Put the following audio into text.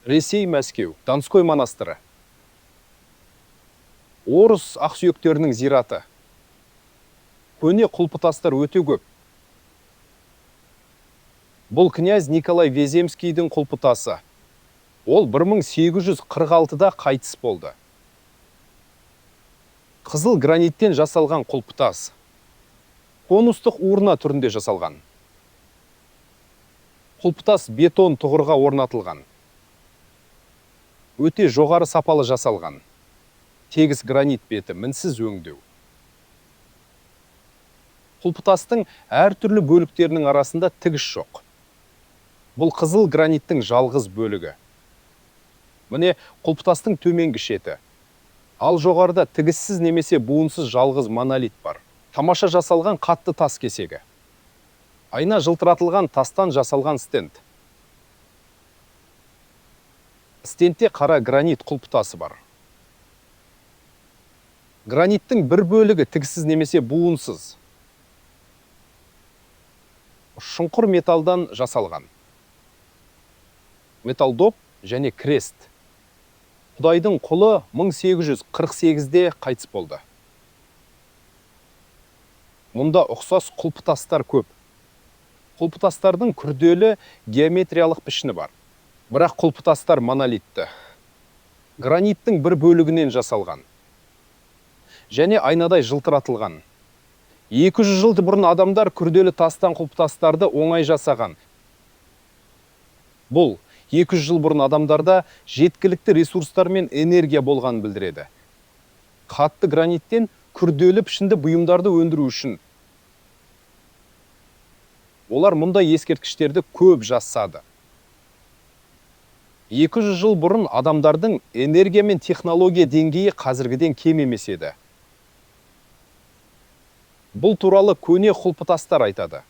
Ресей, Мәскеу, Донской монастыры. Орыс ақсүйектерінің зираты. Көне құлпытастар өте көп. Бұл князь Николай Веземскийдің құлпытасы. Ол 1846-да қайтыс болды. Қызыл граниттен жасалған құлпытас. Конустық урна түрінде жасалған. Құлпытас бетон тұғырға орнатылған. Өте жоғары сапалы жасалған. Тегіс гранит беті, мінсіз өңдеу. Құлпытастың әртүрлі бөліктерінің арасында тігіс жоқ. Бұл қызыл граниттің жалғыз бөлігі. Міне құлпытастың төменгі шеті. Ал жоғарыда тігіссіз немесе буынсыз жалғыз монолит бар. Тамаша жасалған қатты тас кесегі. Айна жылтыратылған тастан жасалған стенд. Стендте қара гранит құлпытасы бар. Граниттің бір бөлігі тігіссіз немесе буынсыз. Шұңқыр металдан жасалған. Металдоп және крест. Құдайдың құлы 1848-де қайтыс болды. Мұнда ұқсас құлпытастар көп. Құлпытастардың күрделі геометриялық пішіні бар. Бірақ құлпытастар монолитті. Граниттің бір бөлігінен жасалған. Және айнадай жылтыратылған. 200 жыл бұрын адамдар күрделі тастан құлпытастарды оңай жасаған. Бұл 200 жыл бұрын адамдарда жеткілікті ресурстар мен энергия болғанын білдіреді. Қатты граниттен күрделі пішінді бұйымдарды өндіру үшін олар мұндай ескерткіштерді көп жасады. 200 жыл бұрын адамдардың энергия мен технология деңгейі қазіргіден кем емес еді. Бұл туралы көне құлпытастар айтады.